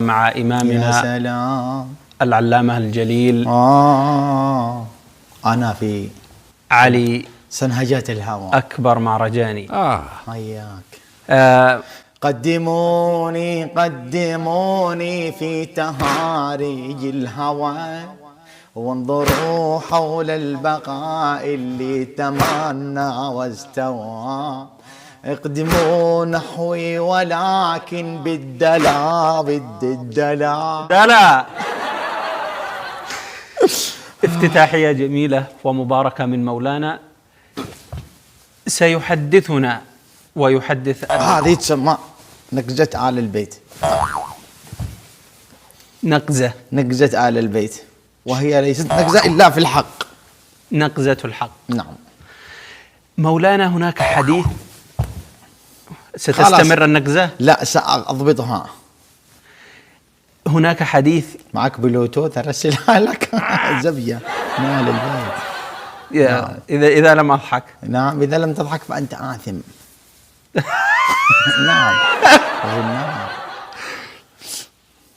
مع إمامنا يا سلام العلامة الجليل أنا في علي سنهجة الهوى أكبر مهرجاني. حياك. قدموني قدموني في تهاريج الهوى، وانظروا حول البقاء اللي تمنى واستوى. اقدموا نحوي ولكن بالدلا لا افتتاحية جميلة ومباركة من مولانا سيحدثنا ويحدث. هذه تسمى نقزة آل البيت. نقزة آل البيت، وهي ليست نقزة إلا في الحق، نقزة الحق. نعم مولانا هناك حديث ستستمر النقزة؟ لا سأضبطها. هناك حديث معك بلوتوث أرسلها لك زبية من آل البيت. نعم. إذا لم أضحك. نعم إذا لم تضحك فأنت آثم. نعم.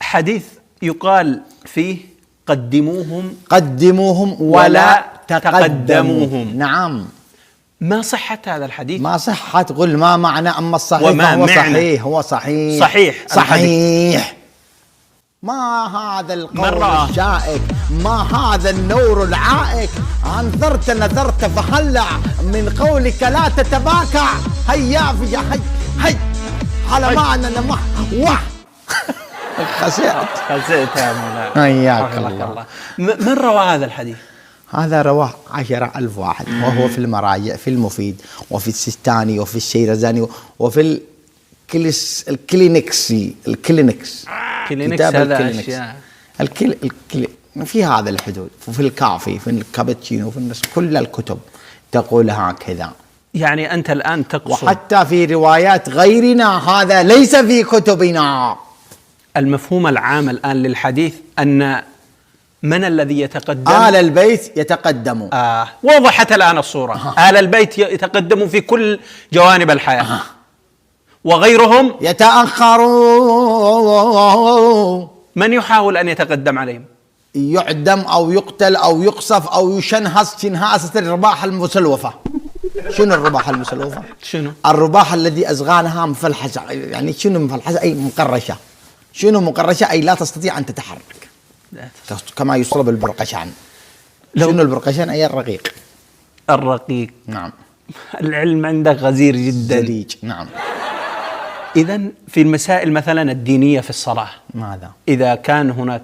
حديث يقال فيه قدموهم ولا تقدموهم. نعم. ما صحة هذا الحديث؟ ما صحة قل ما معنى، أما الصحيح فهو صحيح. هو صحيح. ما هذا القول الشائك، ما هذا النور العائك، أنذرت نذرت فهلع من قولك لا تتباكع. هيا في هي على معنى نمح وح. خسئت يا مولانا. هياك الله. من روى هذا الحديث؟ هذا رواه 10,000 واحد، وهو في المراجع، في المفيد وفي السيستاني وفي الشيرازاني وفي الكلينكس. هذا أشياء في هذا الحدود، وفي الكافي، في الكابتشينو، في كل الكتب تقول هكذا. يعني أنت الآن تقصد، وحتى في روايات غيرنا هذا ليس في كتبنا. المفهوم العام الآن للحديث أن من الذي يتقدم؟ آل البيت يتقدم. وضحت الآن الصورة. آل البيت يتقدم في كل جوانب الحياة. وغيرهم يتأخرون. من يحاول أن يتقدم عليهم؟ يعدم أو يقتل أو يقصف أو يشنهس شنهاسة الرباح المسلوفة. شنو الرباح المسلوفة؟ شنو؟ الرباح الذي أزغانها مفلحشة. يعني شنو مفلحشة؟ أي مقرشة. شنو مقرشة؟ أي لا تستطيع أن تتحرك، كما يصلب البرقشان. شنو البرقشان؟ أي الرقيق. نعم. العلم عندك غزير جدا. زليج. نعم. إذن في المسائل مثلا الدينية في الصلاة، ماذا؟ إذا كان هناك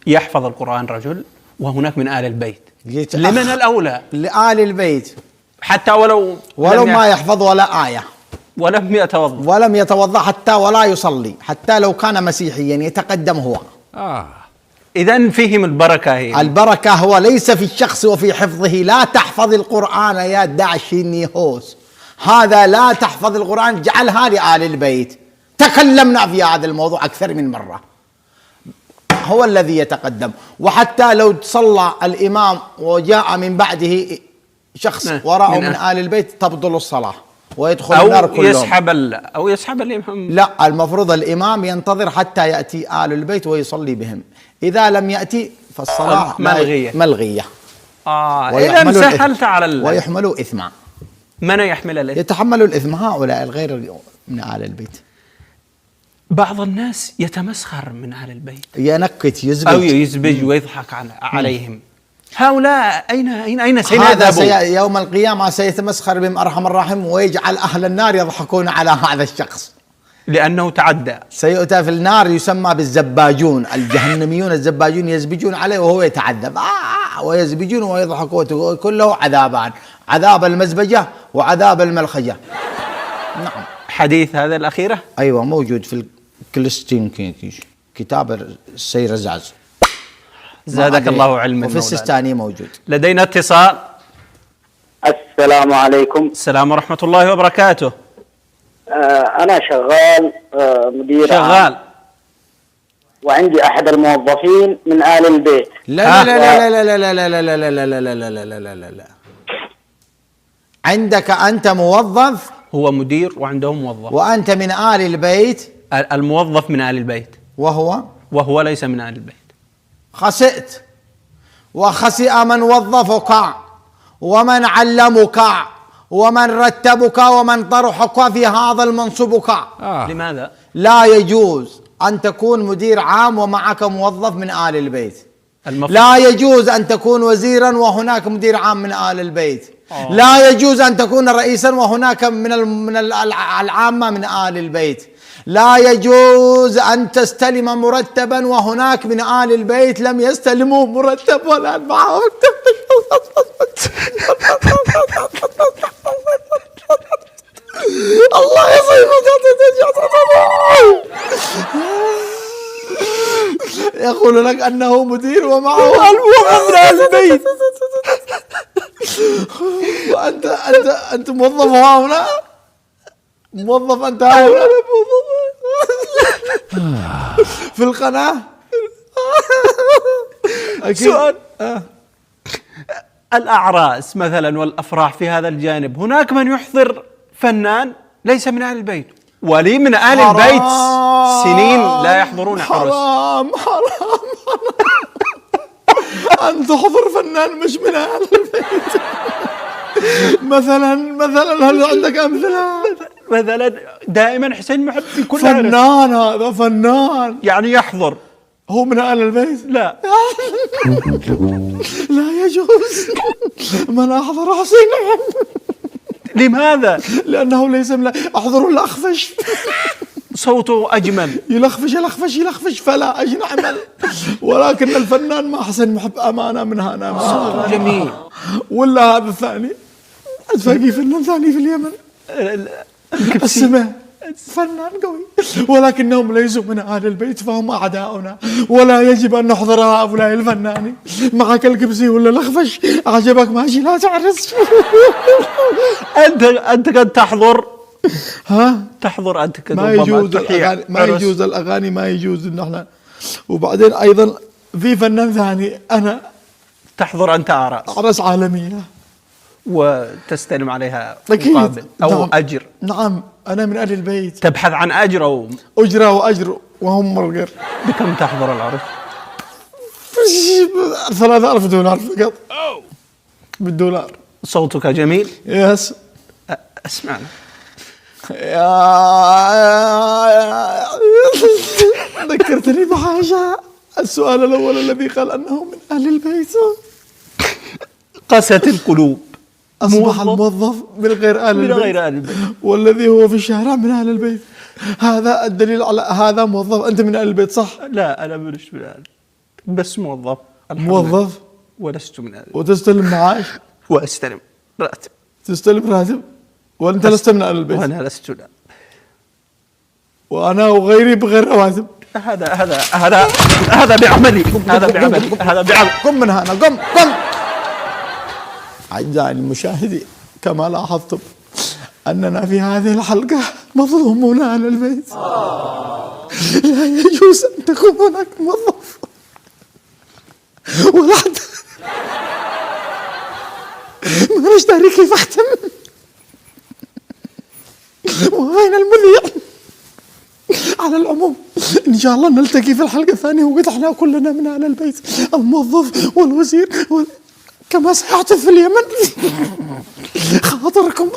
يحفظ القرآن رجل وهناك من آل البيت، لمن الأولى؟ لآل البيت، حتى ولو ما يحفظ ولا آية، ولم يتوضأ حتى ولا يصلي، حتى لو كان مسيحيا يتقدم هو. إذن فيهم البركة. هي البركة هو ليس في الشخص وفي حفظه. لا تحفظ القرآن يا داعشيني هوس، هذا لا تحفظ القرآن، اجعلها لآل البيت. تكلمنا في هذا الموضوع أكثر من مرة. هو الذي يتقدم. وحتى لو صلى الإمام وجاء من بعده شخص وراءه من آل البيت تبطل الصلاة ويدخل النار كلهم. أو يسحب الإمام. لا، المفروض الإمام ينتظر حتى يأتي آل البيت ويصلي بهم. إذا لم يأتي فالصلاة ملغية. إذا سهلت على ويحملوا إثما. من يحمل الإثم؟ يتحملوا الإثم هؤلاء الغير من آل البيت. بعض الناس يتمسخر من أهل البيت، ينكت أو يزبج ويضحك عليهم. هؤلاء أين سيذهبوا؟ يوم القيامة سيتمسخر بهم أرحم الراحم، ويجعل أهل النار يضحكون على هذا الشخص لأنه تعدى. سيؤتى في النار يسمى بالزباجون، الجهنميون الزباجون يزبجون عليه وهو يتعذب ويزبجون ويضحكون. كله عذابان، عذاب المزبجة وعذاب الملخجة. نعم. حديث هذا الأخيرة؟ أيوة موجود في الكلستين كتاب السير الزعز. زادك الله علما. وفي السيستاني موجود. لدينا اتصال. السلام عليكم. السلام ورحمة الله وبركاته. أنا شغال مدير عام، وعندي أحد الموظفين من آل البيت. لا لا لا لا لا لا لا لا لا لا لا لا لا لا لا لا. عندك أنت موظف، هو مدير وعنده موظف، وأنت من آل البيت. الموظف من آل البيت، وهو ليس من أهل البيت. خسئت، وخسئ من وظفك ومن علمك ومن رتبك ومن طرحك في هذا المنصبك. لماذا؟ لا يجوز أن تكون مدير عام ومعك موظف من آل البيت. لا يجوز أن تكون وزيرا وهناك مدير عام من آل البيت. لا يجوز أن تكون رئيسا وهناك من العامة من آل البيت. لا يجوز أن تستلم مرتبا وهناك من آل البيت لم يستلموا مرتب ولا معهم. الله يصيبك. يقول لك أنه مدير ومعه من أهل البيت. وأنت موظف هنا، موظف أنت هنا في القناة. سؤال، الأعراس مثلا والأفراح في هذا الجانب، هناك من يحضر فنان ليس من أهل البيت، ولي من أهل البيت سنين لا يحضرون عرس. حرام أن تحضر فنان مش من أهل البيت. مثلا هل عندك أمثلة؟ مثلا دائما حسين محب في كل فنان عرس. هذا فنان يعني يحضر، هو من أهل البيت؟ لا لا يجوز. من أحضر حسين محب. لماذا؟ لأنه ليس من أحضر الأخفش. صوته أجمل، يلخفش فلا أجنعمل. ولكن الفنان ما حسن محب أمانة من هنا صوته جميل. ولا هذا الثاني أتفاقي فنان ثاني في اليمن اسمه فنان قوي، ولكنهم ليسوا من أهل البيت فهم أعداؤنا، ولا يجب أن نحضر هؤلاء الفنانين. معك الكبسي ولا الأخفش أعجبك ماشي لا تعرس. أنت قد تحضر. تحضر أنت قد ما يجوز الأغاني، ما يجوز الأغاني، ما يجوز إن احنا. وبعدين أيضا في فنان ثاني أنا تحضر أنت أعراس عالمية وتستلم عليها أكيد مقابل أو نعم. أجر. نعم أنا من أهل البيت. تبحث عن أجر أو أجرة وأجر وهم مرقر. بكم تحضر العرس؟ 3000 دولار فقط بالدولار. صوتك جميل. يس اسمعنا. ذكرتني بحاجة. السؤال الأول الذي قال أنه من أهل البيت، قست القلوب، أصبح الموظف من غير أهل البيت، والذي هو في الشارع من أهل البيت. هذا الدليل على هذا موظف. أنت من أهل البيت صح؟ لا أنا مش من أهل، بس موظف. موظف ولست من أهل. وتستلم معاش وأستلم راتب. تستلم راتب وأنت لست من أهل البيت. وأنا لست لا. وأنا وغيري بغير رواتب. هذا بعملي. قم من هنا، قم. أعزائي المشاهدين، كما لاحظتم أننا في هذه الحلقة مظلومون على البيت. لا يجوز أن تكون هناك موظف ولا حتى ما نشتري كيف أختم. وأين المذيع؟ على العموم إن شاء الله نلتقي في الحلقة الثانية، وقد احنا كلنا من أهل البيت، الموظف والوزير كما سيحدث في اليمن. خاطركم